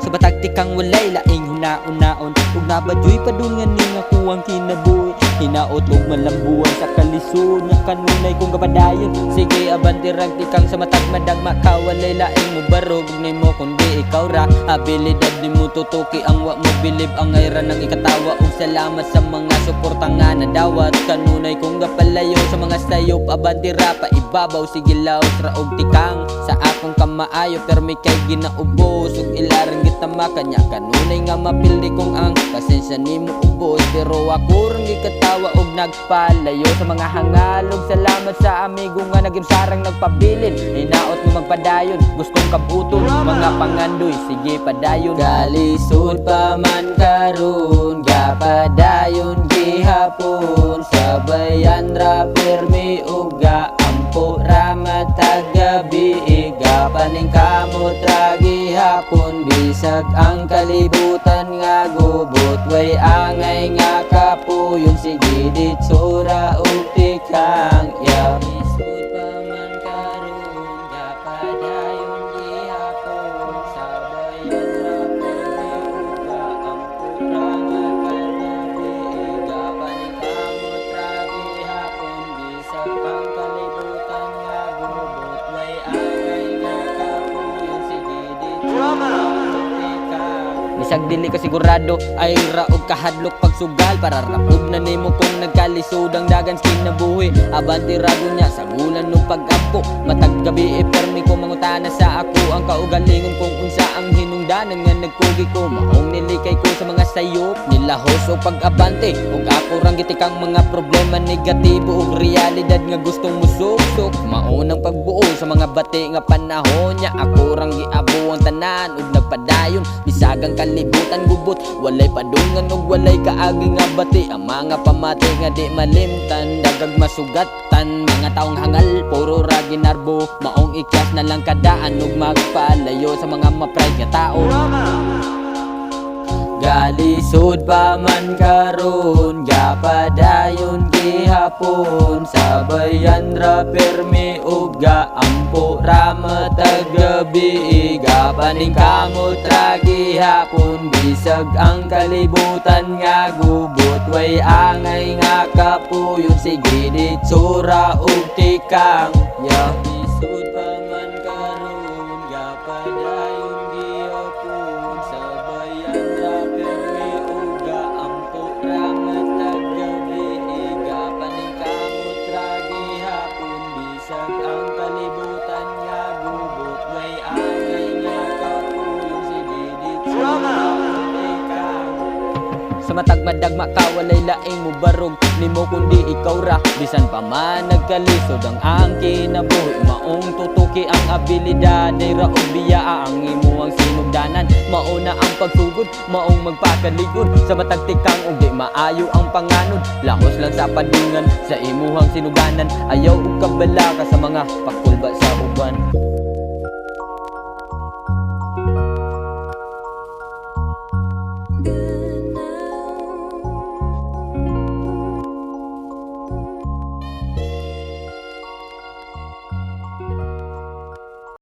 sa batagtik kang walay laing hunaon-naon. Ug nabadyoy padung nga ning ako ang kinabuhi. Hinaot ug malambuan sa kalisod nga kanunay kong kapadayon. Sige abante rag tikang sa matag madagma ka walay laing mo barog ug nimo kundi ikaw ra. Abilidad nimo tutuki ang wa mo bilib ang ayra ng ikatawa. Ug salamat sa mga suporta nga nadawat. Kanunay kong gapalayo sa mga sayop abante ra pa ibabaw. Sige laos ra og tikang sa akong kamaayo permi kay ginaubos ug ilarang gitama kanya. Kanunay nga mapildi kong ang pasensya nimo ubos pero ako rang gikatawa og nagpalayo sa mga hangalog. Salamat sa amigo nga nagimsarang nagpabilin. Hinaot mo magpadayon gustong kabuton mga pangandoy sige padayon. Kalisod pa man karon gapadayon gihapon sabayan ra permi uga ampo ra matag gabi. Gapaning kamot ra gihapon bisag ang kalibutan nga gubot way angay nga kapuyon. Sige ditso ra ug tikang Kalisod pa man karon gapadayon gihapon sabayan ra permi uga ampo ra matag gabi. Gapaning kamot ra gihapon bisag ang kalibutan nga gubot way angay nga kapuyon. Sige ditso ra ug tikang bisag dili ka sigurado ay raog kahadlok pagsugal para rapod na nimo kung nagkalisod ang dagan kinabuhi. Abante rago niya sa gulan ng pag-ampo matag gabi permi ko mangutana sa ako ang kaugalingon kung unsa ang hinungdanan nga nagkugi ko. Maong nilikay ko sa mga sayop nilahos o pag-abante ug ako rang gitikang mga problema negatibo ug realidad nga gustong musuk-suk. Maunang pagbuo sa mga bati nga panahon niya ako rang giabo ang tanan ug nagpadayon bisagang kalibutan gubot walay padungan ug walay kaagi nga bati. Ang mga pamati nga di malimtan dagag masugatan mga taong hangal puro ra ginarbo. Maong ikyas na lang kadaan ug magpalayo sa mga ma-pride nga tao. Kalisod pa man karon gapadayon gihapon sabayan ra permi uga ampo ra matag gabi. Gapaning kamot ra gihapon bisag ang kalibutan nga gubot way angay nga kapuyon. Sige ditso ra ug tikang Kalisod pa man karon gapadayon gihapon sabayan ra permi uga ampo ra matag gabi. Gapaning kamot ra gihapon bisag ang kalibutan nga gubot way angay nga kapuyon. Sige ditso ra ug tikang sa matag madagma ka walay laing mo barog nimo kundi ikaw ra. Bisan pa man nagkalisod ang ang kinabuhi maong tutuki ang abilidad ay ra og biyaa ang imo ang sinugdanan. Mauna ang pagsugod maong magpakaligod sa matag tikang ug di maayo ang panganod. Lahos lang sa padungan sa imuhang sinuganan ayaw ug kabala ka sa mga pakulba sa uban.